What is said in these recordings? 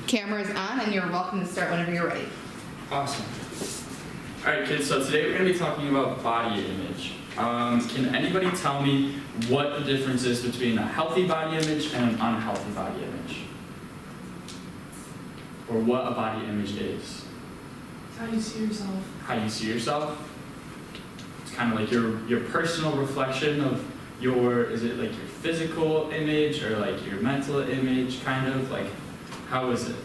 Camera is on and you're welcome to start whenever you're ready. Awesome. All right, kids, so today we're going to be talking about body image. Can anybody tell me what the difference is between a healthy body image and an unhealthy body image? Or what a body image is? It's how you see yourself. How you see yourself? It's kind of like your personal reflection of is it like your physical image or like your mental image, kind of? Like, how is it?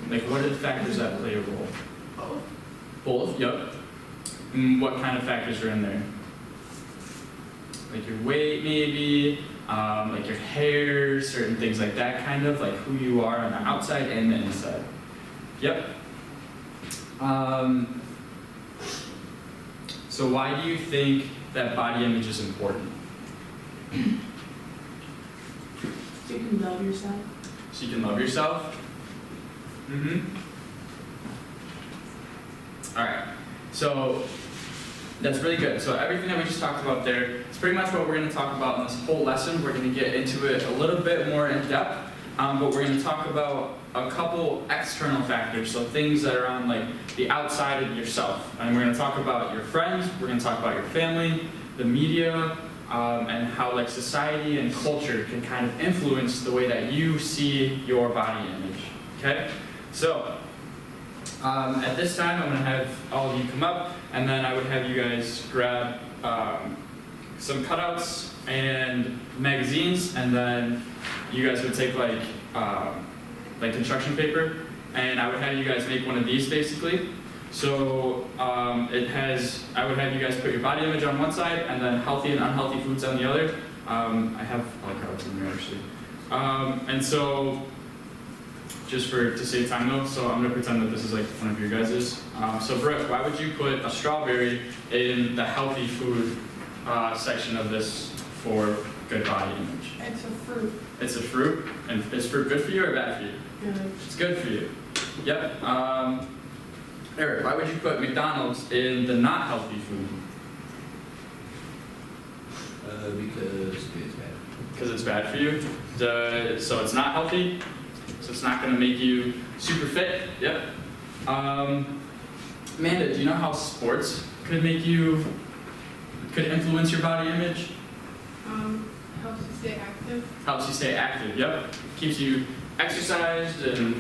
Like, what are the factors that play a role? Both. Both, yep. What kind of factors are in there? Like your weight, maybe, like your hair, certain things like that, kind of, like who you are on the outside and the inside. Yep. So why do you think that body image is important? So you can love yourself. So you can love yourself? Alright, so that's really good. So everything that we just talked about there, it's pretty much what we're going to talk about in this whole lesson. We're going to get into it a little bit more in depth, but we're going to talk about a couple external factors, so things that are on like the outside of yourself. And we're going to talk about your friends, we're going to talk about your family, the media, and how like society and culture can kind of influence the way that you see your body image. Okay? So, at this time, I'm going to have all of you come up, and then I would have you guys grab some cutouts and magazines, and then you guys would take like construction paper, and I would have you guys make one of these basically. So I would have you guys put your body image on one side, and then healthy and unhealthy foods on the other. I have all the cutouts in there actually, and so. Just to save time though, so I'm going to pretend that this is like one of your guys's. So Brooke, why would you put a strawberry in the healthy food section of this for good body image? It's a fruit. It's a fruit? And is fruit good for you or bad for you? Good. It's good for you. Yep. Eric, why would you put McDonald's in the not healthy food? Because it's bad. Because it's bad for you? So it's not healthy? So it's not going to make you super fit? Yep. Amanda, do you know how sports could influence your body image? Helps you stay active. Helps you stay active, yep. Keeps you exercised and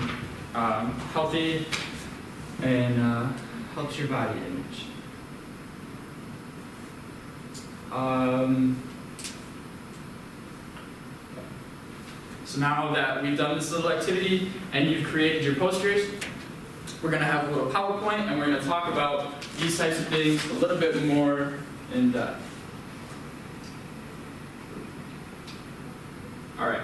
healthy, and helps your body image. So now that we've done this little activity and you've created your posters, we're going to have a little PowerPoint and we're going to talk about these types of things a little bit more in depth. Alright,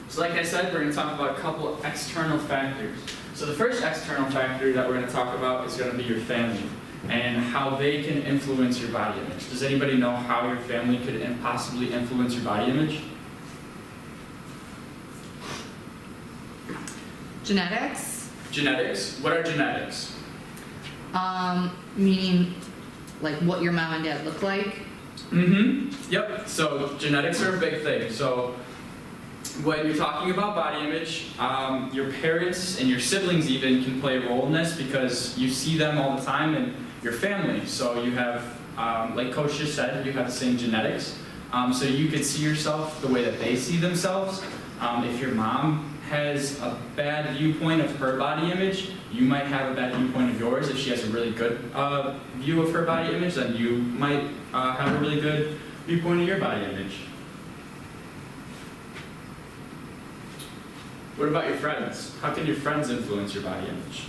so like I said, we're going to talk about a couple of external factors. So the first external factor that we're going to talk about is going to be your family and how they can influence your body image. Does anybody know how your family could possibly influence your body image? Genetics? Genetics? What are genetics? Meaning like what your mom and dad look like. Yep. So genetics are a big thing. So when you're talking about body image, your parents and your siblings even can play a role in this because you see them all the time in your family. So you have, like Coach just said, you have the same genetics. So you could see yourself the way that they see themselves. If your mom has a bad viewpoint of her body image, you might have a bad viewpoint of yours. If she has a really good view of her body image, then you might have a really good viewpoint of your body image. What about your friends? How can your friends influence your body image?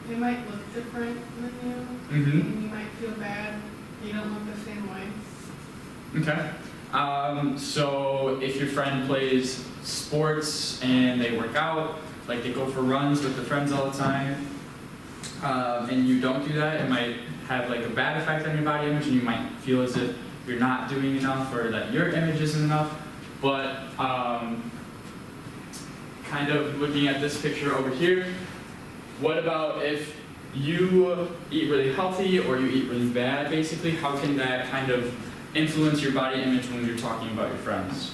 They might look different than you. And you might feel bad. You don't look the same way. Okay. So if your friend plays sports and they work out, like they go for runs with their friends all the time, and you don't do that, it might have like a bad effect on your body image and you might feel as if you're not doing enough or that your image isn't enough. But kind of looking at this picture over here, what about if you eat really healthy or you eat really bad, basically? How can that kind of influence your body image when you're talking about your friends?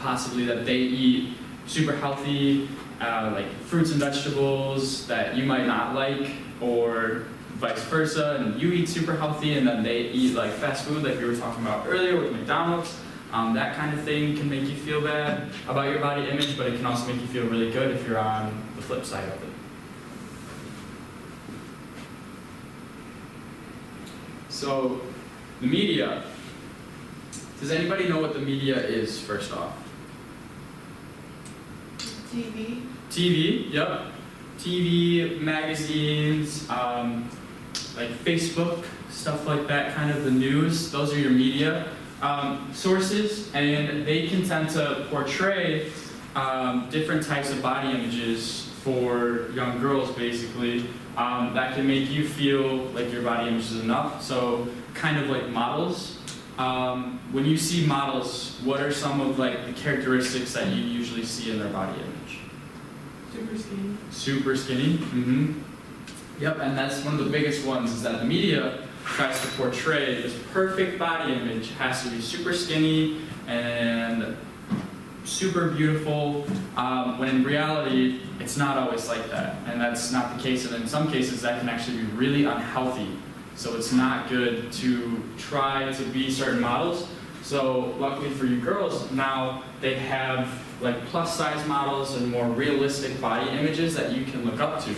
possibly that they eat super healthy, like fruits and vegetables that you might not like, or vice versa, and you eat super healthy and then they eat like fast food like we were talking about earlier with McDonald's. That kind of thing can make you feel bad about your body image, but it can also make you feel really good if you're on the flip side of it. So, the media. Does anybody know what the media is, first off? TV. TV, yep. TV, magazines, like Facebook, stuff like that, kind of the news. Those are your media sources, and they can tend to portray different types of body images for young girls, basically, that can make you feel like your body image is enough. So, kind of like models. When you see models, what are some of like the characteristics that you usually see in their body image? Super skinny. Super skinny. Mm-hmm. Yep, and that's one of the biggest ones is that the media tries to portray this perfect body image, has to be super skinny and super beautiful, when in reality, it's not always like that. And that's not the case, and in some cases that can actually be really unhealthy. So it's not good to try to be certain models. So luckily for you girls, now they have like plus size models and more realistic body images that you can look up to.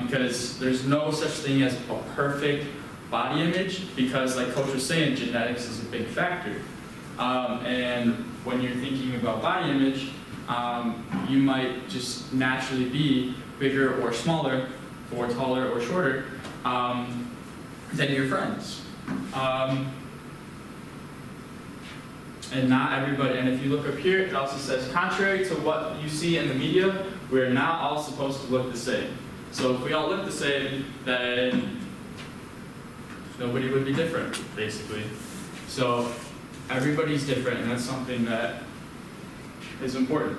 Because there's no such thing as a perfect body image, because like Coach was saying, genetics is a big factor. And when you're thinking about body image, you might just naturally be bigger or smaller, or taller or shorter, than your friends. And not everybody, and if you look up here, it also says, contrary to what you see in the media, we're not all supposed to look the same. So if we all look the same, then nobody would be different, basically. So everybody's different, and that's something that is important.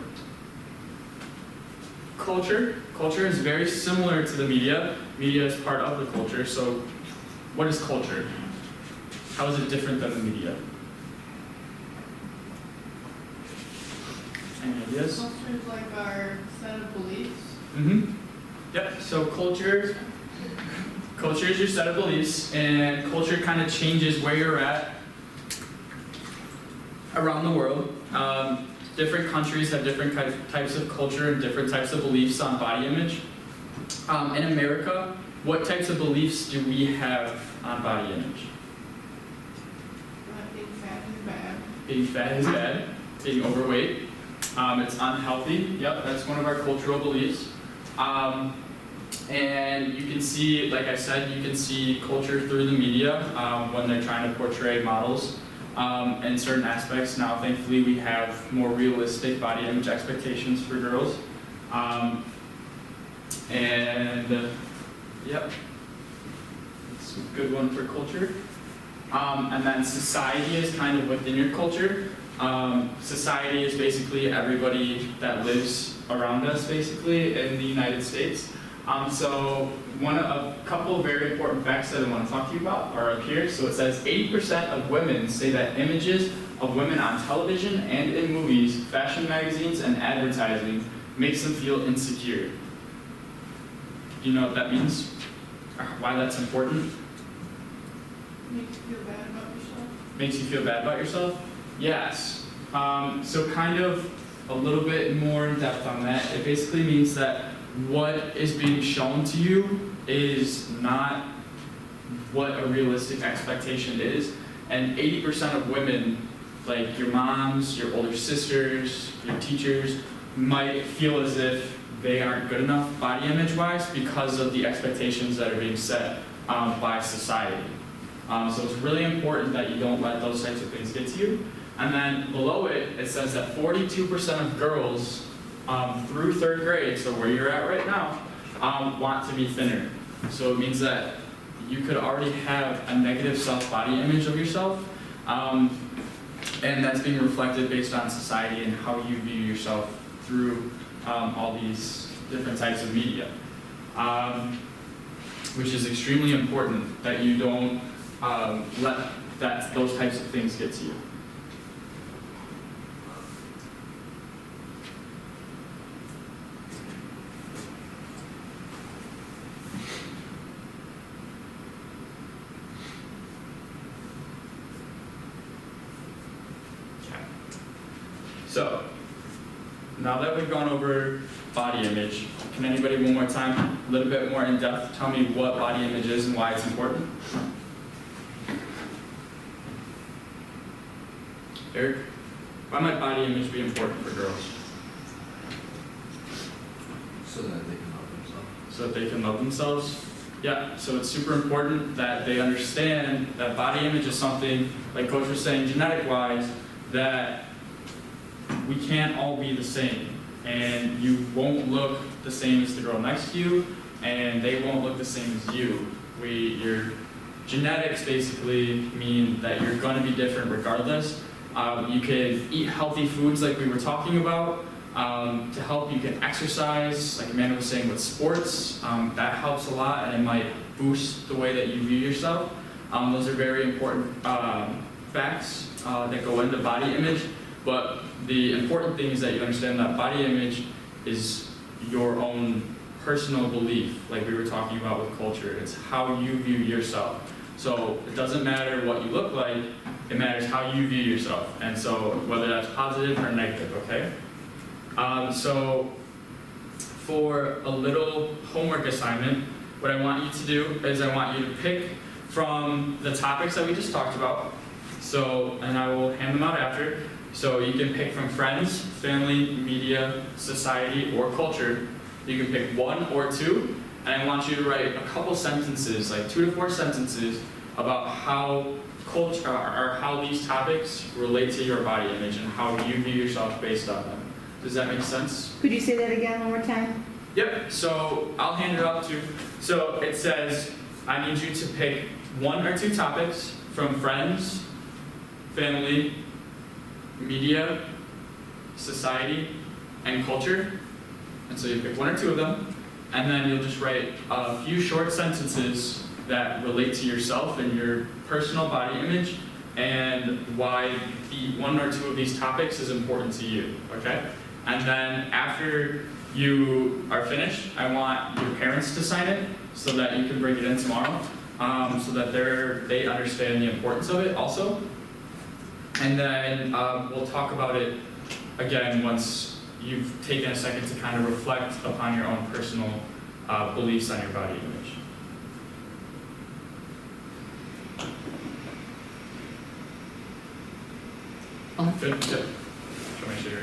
Culture. Culture is very similar to the media. Media is part of the culture, so what is culture? How is it different than the media? Any ideas? Culture is like our set of beliefs. Mm-hmm. Yep, so culture is your set of beliefs, and culture kind of changes where you're at around the world. Different countries have different types of culture and different types of beliefs on body image. In America, what types of beliefs do we have on body image? Being fat is bad. Being fat is bad, being overweight, it's unhealthy. Yep, that's one of our cultural beliefs. And you can see, like I said, you can see culture through the media when they're trying to portray models in certain aspects. Now, thankfully, we have more realistic body image expectations for girls. Yep, it's a good one for culture. And then society is kind of within your culture. Society is basically everybody that lives around us, basically, in the United States. So a couple of very important facts that I want to talk to you about are up here. So it says 80% of women say that images of women on television and in movies, fashion magazines, and advertising makes them feel insecure. Do you know what that means? Or why that's important? Makes you feel bad about yourself. Makes you feel bad about yourself? Yes. So kind of a little bit more in depth on that. It basically means that what is being shown to you is not what a realistic expectation is. And 80% of women, like your moms, your older sisters, your teachers, might feel as if they aren't good enough body image-wise because of the expectations that are being set by society. So it's really important that you don't let those types of things get to you. And then below it, it says that 42% of girls through 3rd grade, so where you're at right now, want to be thinner. So it means that you could already have a negative self-body image of yourself, and that's being reflected based on society and how you view yourself through all these different types of media, which is extremely important that you don't let those types of things get to you. So, now that we've gone over body image, can anybody one more time, a little bit more in depth, tell me what body image is and why it's important? Eric, why might body image be important for girls? So that they can help themselves. So that they can love themselves? Yeah, so it's super important that they understand that body image is something, like Coach was saying, genetic-wise, that we can't all be the same. And you won't look the same as the girl next to you, and they won't look the same as you. Your genetics basically mean that you're going to be different regardless. You can eat healthy foods like we were talking about. To help, you can exercise, like Amanda was saying with sports. That helps a lot, and it might boost the way that you view yourself. Those are very important facts that go into body image. But the important thing is that you understand that body image is your own personal belief, like we were talking about with culture. It's how you view yourself. So it doesn't matter what you look like, it matters how you view yourself. And so whether that's positive or negative, okay? So for a little homework assignment, what I want you to do is I want you to pick from the topics that we just talked about. So, and I will hand them out after. So you can pick from friends, family, media, society, or culture. You can pick one or two, and I want you to write a couple sentences, like 2 to 4 sentences, about how culture or how these topics relate to your body image and how you view yourself based on them. Does that make sense? Could you say that again one more time? Yep, so I'll hand it up to, so it says, I need you to pick 1 or 2 topics from friends, family, media, society, and culture. And so you pick 1 or 2 of them, and then you'll just write a few short sentences that relate to yourself and your personal body image, and why the 1 or 2 of these topics is important to you, okay? And then after you are finished, I want your parents to sign it so that you can bring it in tomorrow, so that they understand the importance of it also. And then we'll talk about it again once you've taken a second to kind of reflect upon your own personal beliefs on your body image. Oh. Good. Show me your